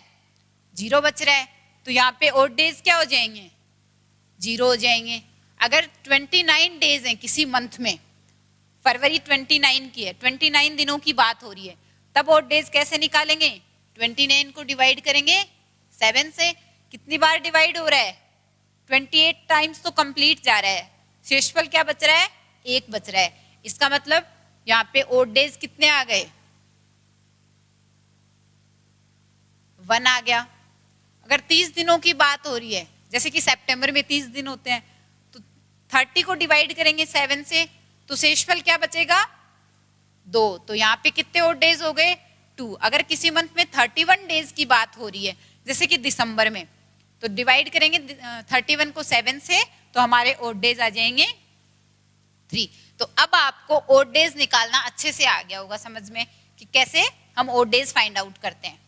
0 बच रहा है, तो यहाँ पे ओड डेज क्या हो जाएंगे, 0 हो जाएंगे। अगर 29 डेज हैं किसी मंथ में, फरवरी 29 की है, 29 दिनों की बात हो रही है, तब ओड डेज कैसे निकालेंगे, 29 को डिवाइड करेंगे 7 से, कितनी बार डिवाइड हो रहा है, 28 टाइम्स तो कंप्लीट जा रहा है, शेषफल क्या बच रहा है, 1 बच रहा है। इसका मतलब यहाँ पे ओड डेज कितने आ गए, 1 आ गया। अगर 30 दिनों की बात हो रही है, जैसे कि सितंबर में 30 दिन होते हैं, तो 30 को डिवाइड करेंगे 7 से, तो शेषफल क्या बचेगा, 2, तो यहाँ पे कितने ओड डेज हो गए, 2। अगर किसी मंथ में 31 डेज की बात हो रही है, जैसे कि दिसंबर में, तो डिवाइड करेंगे 31 को 7 से, तो हमारे ओड डेज आ जाएंगे 3। तो अब आपको ओड डेज निकालना अच्छे से आ गया होगा समझ में कि कैसे हम ओड डेज फाइंड आउट करते हैं।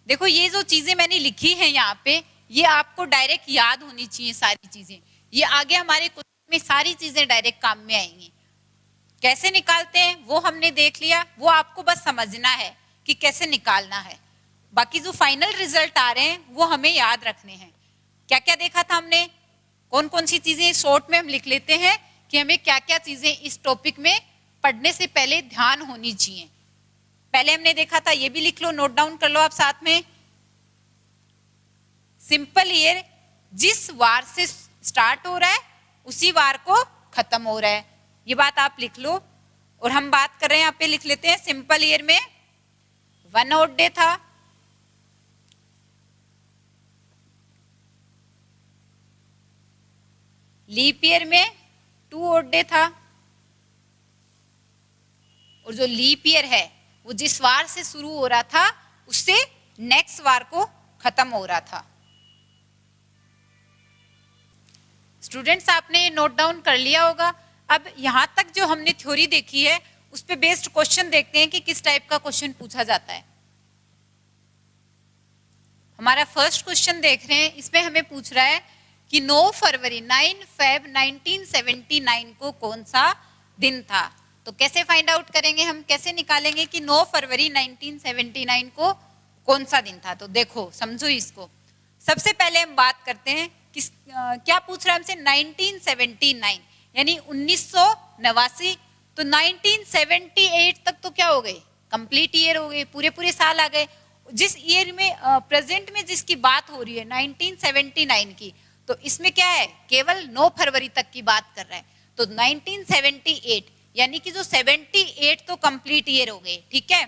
देखो ये जो चीजें मैंने लिखी हैं यहाँ पे, ये आपको डायरेक्ट याद होनी चाहिए सारी चीजें, ये आगे हमारे क्वेश्चन में सारी चीजें डायरेक्ट काम में आएंगी। कैसे निकालते हैं वो हमने देख लिया, वो आपको बस समझना है कि कैसे निकालना है। बाकी जो फाइनल रिजल्ट आ रहे हैं वो हमें याद रखने हैं। क्या क्या देखा था हमने, कौन कौन सी चीजें शॉर्ट में हम लिख लेते हैं कि हमें क्या क्या चीजें इस टॉपिक में पढ़ने से पहले ध्यान होनी चाहिए। पहले हमने देखा था, ये भी लिख लो, नोट डाउन कर लो आप साथ में, सिंपल ईयर जिस वार से स्टार्ट हो रहा है उसी वार को खत्म हो रहा है, ये बात आप लिख लो। और हम बात कर रहे हैं, यहाँ पे लिख लेते हैं, सिंपल ईयर में 1 ओड डे था, लीप ईयर में 2 ओड डे था, और जो लीप ईयर है वो जिस वार से शुरू हो रहा था उससे नेक्स्ट वार को खत्म हो रहा था। स्टूडेंट्स आपने नोट डाउन कर लिया होगा। अब यहां तक जो हमने थ्योरी देखी है उस पे बेस्ड क्वेश्चन देखते हैं कि किस टाइप का क्वेश्चन पूछा जाता है। हमारा फर्स्ट क्वेश्चन देख रहे हैं, इसमें हमें पूछ रहा है कि 9 फरवरी 9 फेब 1979 को कौन सा दिन था। तो कैसे फाइंड आउट करेंगे हम, कैसे निकालेंगे कि 9 फरवरी 1979 को कौन सा दिन था। तो देखो समझो इसको, सबसे पहले हम बात करते हैं क्या पूछ रहा है हमसे, 1979 यानी 1989। तो 1978 तक तो क्या हो गए, कंप्लीट ईयर हो गए, पूरे पूरे साल आ गए। जिस ईयर में प्रेजेंट में जिसकी बात हो रही है 1979 की, तो इसमें क्या है, केवल 9 फरवरी तक की बात कर रहा है। तो 1978 यानी कि जो 78 तो कंप्लीट ईयर हो गए, ठीक है।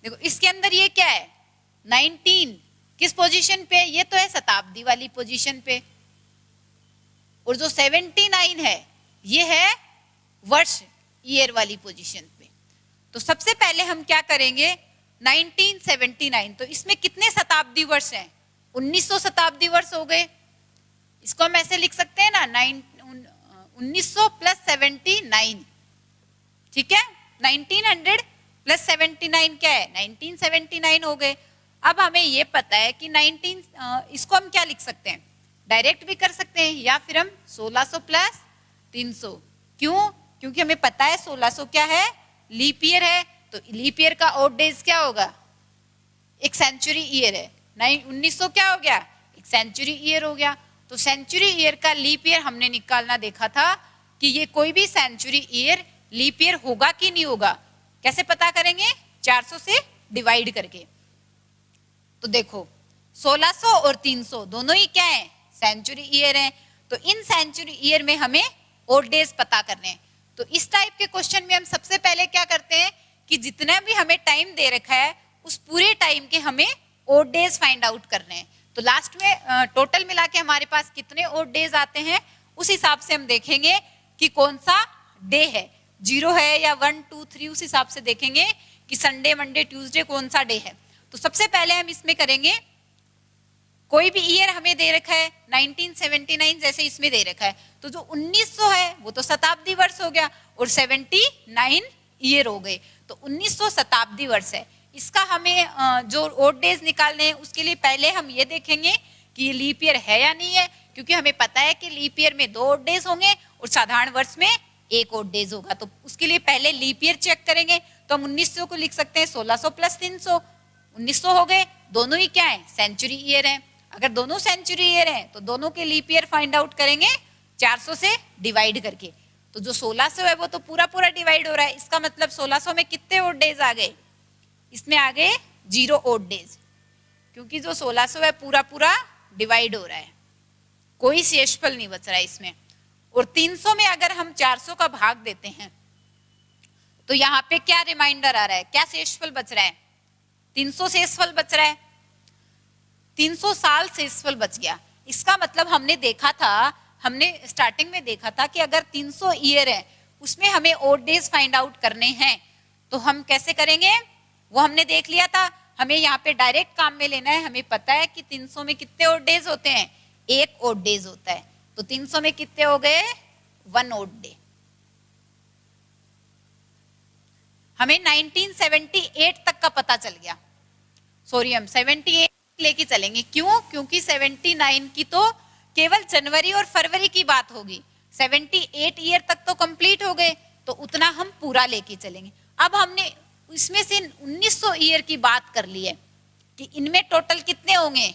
देखो इसके अंदर ये क्या है, 19 किस पोजीशन पे, ये तो है शताब्दी वाली पोजीशन पे, और जो 79 है ये है वर्ष ईयर वाली पोजीशन पे। तो सबसे पहले हम क्या करेंगे, 1979, तो इसमें कितने शताब्दी वर्ष हैं, 1900 शताब्दी वर्ष हो गए। इसको हम ऐसे लिख सकते हैं ना, 1900 प्लस 79, ठीक है, 1900 प्लस 79 क्या है, 1979 हो गए। अब हमें ये पता है कि इसको हम क्या लिख सकते हैं, डायरेक्ट भी कर सकते हैं, या फिर हम 1600 प्लस 300। क्यों, क्योंकि हमें पता है 1600 क्या है, लीप ईयर है, तो लीप ईयर का ओड डेज क्या होगा, एक सेंचुरी ईयर है। 1900 क्या हो गया, एक सेंचुरी ईयर हो गया। तो सेंचुरी ईयर का लीप ईयर हमने निकालना देखा था कि ये कोई भी सेंचुरी ईयर लीप ईयर होगा कि नहीं होगा। कैसे पता करेंगे, 400 से डिवाइड करके। तो देखो 1600 और 300 दोनों ही क्या है, सेंचुरी ईयर है। तो इन सेंचुरी ईयर में हमें ओड डेज पता करने हैं। तो इस टाइप के क्वेश्चन में हम सबसे पहले क्या करते हैं कि जितना भी हमें टाइम दे रखा है उस पूरे टाइम के हमें ओड डेज फाइंड आउट करने हैं। तो लास्ट में टोटल मिला के हमारे पास कितने ओड डेज आते हैं, उस हिसाब से हम देखेंगे कि कौन सा डे है, 0 है या 1 2 3, उस हिसाब से देखेंगे कि संडे मंडे ट्यूसडे कौन सा डे है। तो सबसे पहले हम इसमें करेंगे, कोई भी ईयर हमें दे रखा है 1979 जैसे इसमें दे रखा है, तो जो 1900 है वो तो शताब्दी वर्ष हो गया और 79 ईयर हो गए, तो 1900 शताब्दी वर्ष है। इसका हमें जो ओड डेज निकालने हैं उसके लिए पहले हम ये देखेंगे कि ये लीप ईयर है या नहीं है, क्योंकि हमें पता है कि लीप ईयर में 2 ओड डेज होंगे और साधारण वर्ष में 1 ओड डेज होगा। तो उसके लिए पहले लीप ईयर चेक करेंगे, तो हम 1900 को लिख सकते हैं 1600 प्लस 300, 1900 हो गए। दोनों ही क्या है, सेंचुरी ईयर है। अगर दोनों सेंचुरी ईयर है तो दोनों के लीप ईयर फाइंड आउट करेंगे 400 से डिवाइड करके। तो जो 1600 है वो तो पूरा पूरा डिवाइड हो रहा है, इसका मतलब 1600 में कितने ओड डेज आ गए, इसमें आ गए 0 ओड डेज, क्योंकि जो 1600 है पूरा पूरा डिवाइड हो रहा है, कोई शेषफल नहीं बच रहा है इसमें। और 300 में अगर हम 400 का भाग देते हैं तो यहाँ पे क्या रिमाइंडर आ रहा है, क्या शेषफल बच रहा है, 300 शेषफल बच रहा है, 300 साल शेषफल बच गया। इसका मतलब हमने देखा था, हमने स्टार्टिंग में देखा था कि अगर 300 ईयर है उसमें हमें ओड डेज फाइंड आउट करने हैं तो हम कैसे करेंगे, वो हमने देख लिया था। हमें यहाँ पे डायरेक्ट काम में लेना है, हमें पता है कि 300 में कितने ओड डेज होते हैं, 1 ओड डेज होता है, तो 300 में कितने हो गए, 1 ओड डे। हमें 1978 तक का पता चल गया, सॉरी हम 78 लेके चलेंगे, क्यों, क्योंकि 79 की तो केवल जनवरी और फरवरी की बात होगी, 78 ईयर तक तो कंप्लीट हो गए, तो उतना हम पूरा लेके चलेंगे। अब हमने इसमें से 1900 ईयर की बात कर ली है कि इनमें टोटल कितने होंगे,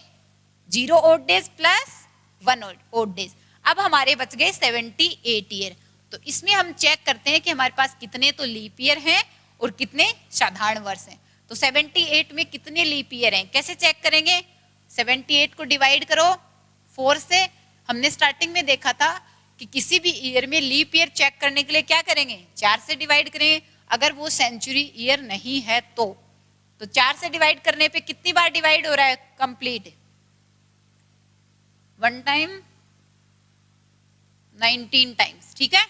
0 odd days plus 1 odd days. अब हमारे बच गए 78 ईयर, तो इसमें हम चेक करते हैं कि हमारे पास कितने तो लीप ईयर हैं और कितने साधारण वर्ष हैं। तो 78 में कितने लीप ईयर हैं, कैसे चेक करेंगे, 78 को डिवाइड करो 4 से। हमने स्टार्टिंग में देखा था कि किसी भी ईयर में लीप ईयर चेक करने के लिए क्या करेंगे, 4 से डिवाइड करेंगे, अगर वो सेंचुरी ईयर नहीं है तो 4 से डिवाइड करने पे कितनी बार डिवाइड हो रहा है, कंप्लीट 1 टाइम 19 टाइम्स, ठीक है,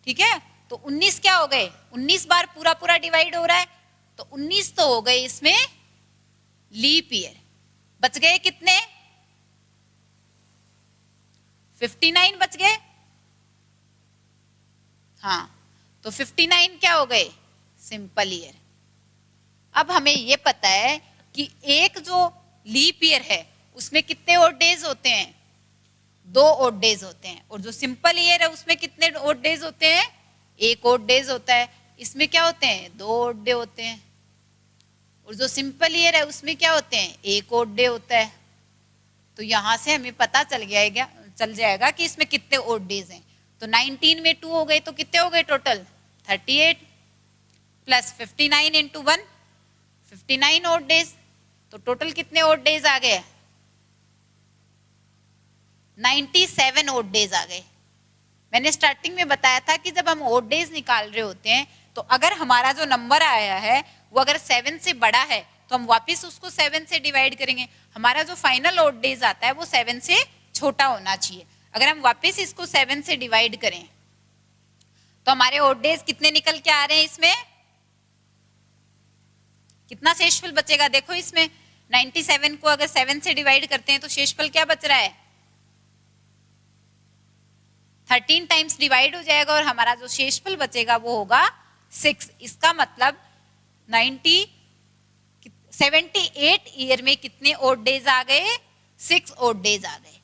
ठीक है। तो 19 क्या हो गए, 19 बार पूरा पूरा डिवाइड हो रहा है, तो 19 तो हो गए इसमें लीप ईयर। बच गए कितने, 59 बच गए, हाँ, तो 59 क्या हो गए, सिंपल ईयर। अब हमें ये पता है कि एक जो लीप ईयर है उसमें कितने ओड डेज होते हैं, 2 ओड डेज होते हैं, और जो सिंपल ईयर है उसमें कितने ओड डेज होते हैं, 1 ओड डेज होता है। इसमें क्या होते हैं, 2 ओड डे होते हैं, और जो सिंपल ईयर है उसमें क्या होते हैं, 1 ओड डे होता है। तो यहां से हमें पता चल जाएगा कि इसमें कितने ओड डेज हैं। तो 19 में 2 हो गए तो कितने हो गए total, 38 plus 59 into 1, 59 odd days, तो टोटल कितने ओड डेज आ गए, 97 ओड डेज आ गए। मैंने स्टार्टिंग में बताया था कि जब हम ओड डेज निकाल रहे होते हैं तो अगर हमारा जो नंबर आया है वो अगर 7 से बड़ा है तो हम वापस उसको 7 से डिवाइड करेंगे। हमारा जो फाइनल ओड डेज आता है वो 7 से छोटा होना चाहिए। अगर हम वापस इसको 7 से डिवाइड करें तो हमारे ओड डेज कितने निकल के आ रहे हैं, इसमें कितना शेषफल बचेगा, देखो इसमें 97 को अगर 7 से डिवाइड करते हैं तो शेषफल क्या बच रहा है, 13 टाइम्स डिवाइड हो जाएगा और हमारा जो शेषफल बचेगा वो होगा 6। इसका मतलब 78 ईयर में कितने ओड डेज आ गए, 6 ओड डेज आ गए।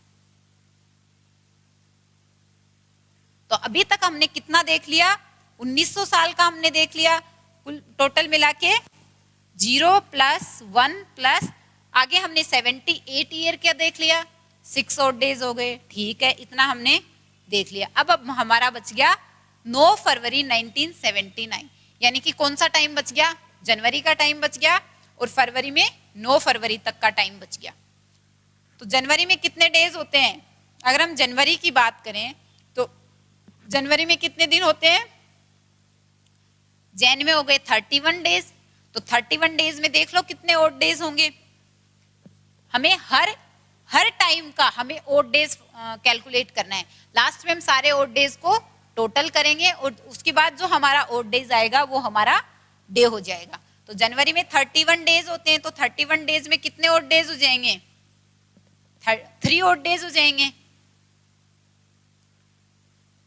तो अभी तक हमने कितना देख लिया, 1900 साल का हमने देख लिया, कुल टोटल मिला के 0 प्लस 1 प्लस आगे हमने 78 ईयर क्या देख लिया, 6 ओड डेज हो गए, ठीक है, इतना हमने देख लिया। अब हमारा बच गया 9 फरवरी 1979, यानी कि कौन सा टाइम बच गया, जनवरी का टाइम बच गया और फरवरी में 9 फरवरी तक का टाइम बच गया। तो जनवरी में कितने डेज होते हैं, अगर हम जनवरी की बात करें तो जनवरी में कितने दिन होते हैं, जैन में हो गए 31 डेज, तो 31 डेज में देख लो कितने ओड डेज होंगे, हमें हर टाइम का हमें ओड डेज कैलकुलेट करना है। लास्ट में हम सारे ओड डेज को टोटल करेंगे और उसके बाद जो हमारा ओड डेज आएगा वो हमारा डे हो जाएगा। तो जनवरी में 31 डेज होते हैं, तो 31 डेज में कितने ओड डेज हो जाएंगे? 3 ओड डेज हो जाएंगे।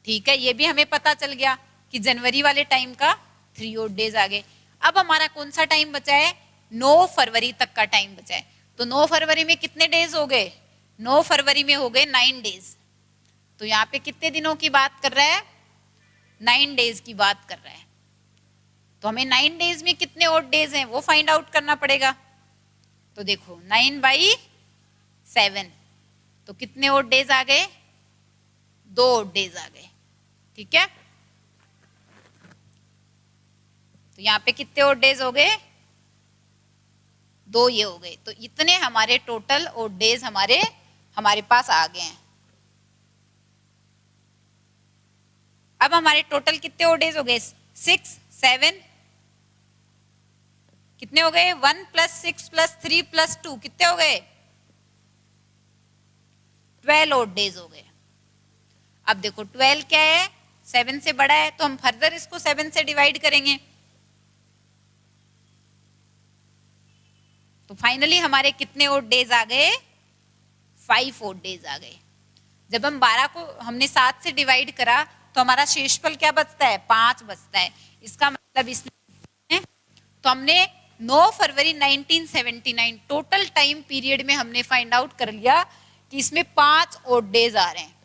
ठीक है, ये भी हमें पता चल गया कि जनवरी वाले टाइम का 3 ओड डेज आ गए। अब हमारा कौन सा टाइम बचा है? 9 फरवरी तक का टाइम बचा है। तो 9 फरवरी में कितने डेज हो गए? 9 फरवरी में हो गए 9 डेज। तो यहाँ पे कितने दिनों की बात कर रहा है? 9 डेज की बात कर रहा है। तो हमें 9 डेज में कितने ओड डेज हैं वो फाइंड आउट करना पड़ेगा। तो देखो 9/7, तो कितने ओड डेज आ गए? 2 ओड डेज आ गए। ठीक है, तो यहाँ पे कितने ओड डेज हो गए? 2 ये हो गए। तो इतने हमारे टोटल ओड डेज हमारे पास आ गए हैं। अब हमारे टोटल कितने ओड डेज हो गए? 6, 7, कितने हो गए? 1 + 6 + 3 + 2 कितने हो गए? 12 ओड डेज हो गए। अब देखो 12 क्या है? 7 से बड़ा है, तो हम फर्दर इसको 7 से डिवाइड करेंगे। तो फाइनली हमारे कितने ओड डेज आ गए? 5 ओड डेज आ गए। जब हम 12 को हमने 7 से डिवाइड करा तो हमारा शेषफल क्या बचता है? 5 बचता है। इसका मतलब इसमें तो हमने 9 फरवरी 1979 टोटल टाइम पीरियड में हमने फाइंड आउट कर लिया कि इसमें 5 ओड डेज आ रहे हैं।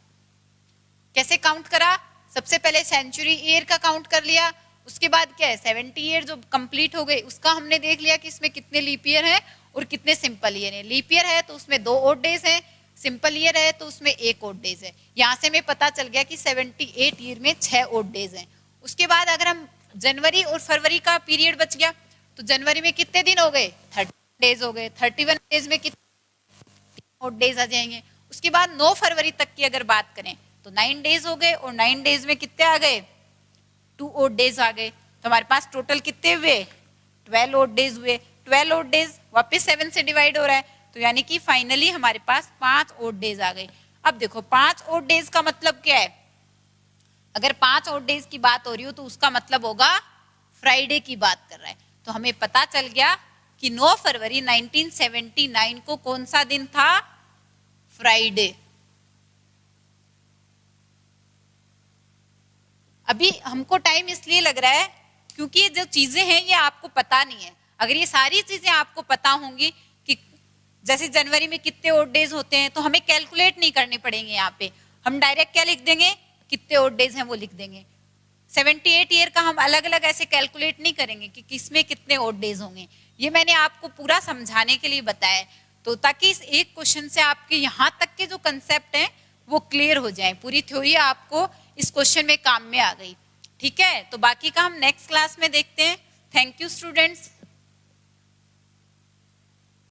कैसे काउंट करा? सबसे पहले सेंचुरी ईयर का काउंट कर लिया, उसके बाद क्या है 70 ईयर जो कंप्लीट हो गए उसका हमने देख लिया कि इसमें कितने लीप ईयर है और कितने सिंपल ईयर है। लीप ईयर है तो उसमें 2 ओड डेज है, सिंपल ईयर है तो उसमें 1 ओड डेज है। यहाँ से हमें पता चल गया कि 78 ईयर में 6 ओड डेज हैं। उसके बाद अगर हम जनवरी और फरवरी का पीरियड बच गया तो जनवरी में कितने दिन हो गए? 30 डेज हो गए। 31 डेज में कितने ओड डेज आ जाएंगे। उसके बाद 9 फरवरी तक की अगर बात करें तो 9 डेज हो गए और 9 डेज में कितने आ गए? 2 ओड डेज आ गए। तो हमारे पास टोटल कितने हुए? 12 ओड डेज हुए। 12 ओड डेज वापस 7 से डिवाइड हो रहा है, तो यानी कि फाइनली हमारे पास 5 ओड डेज आ गए। अब देखो 5 ओड डेज का मतलब क्या है? अगर 5 ओड डेज की बात हो रही हो तो उसका मतलब होगा फ्राइडे की बात कर रहा है। तो हमें पता चल गया कि 9 फरवरी 1979 को कौन सा दिन था? फ्राइडे। अभी हमको टाइम इसलिए लग रहा है क्योंकि ये जो चीजें हैं ये आपको पता नहीं है। अगर ये सारी चीजें आपको पता होंगी कि जैसे जनवरी में कितने ओड डेज होते हैं तो हमें कैलकुलेट नहीं करने पड़ेंगे। यहाँ पे हम डायरेक्ट क्या लिख देंगे? कितने ओड डेज हैं वो लिख देंगे। 78 ईयर का हम अलग अलग ऐसे कैलकुलेट नहीं करेंगे कि किसमें कितने ओड डेज होंगे। ये मैंने आपको पूरा समझाने के लिए बताया, तो ताकि इस एक क्वेश्चन से आपके यहाँ तक के जो कंसेप्ट हैं वो क्लियर हो जाए। पूरी थ्योरी आपको इस क्वेश्चन में काम में आ गई। ठीक है, तो बाकी का हम नेक्स्ट क्लास में देखते हैं। Thank you students.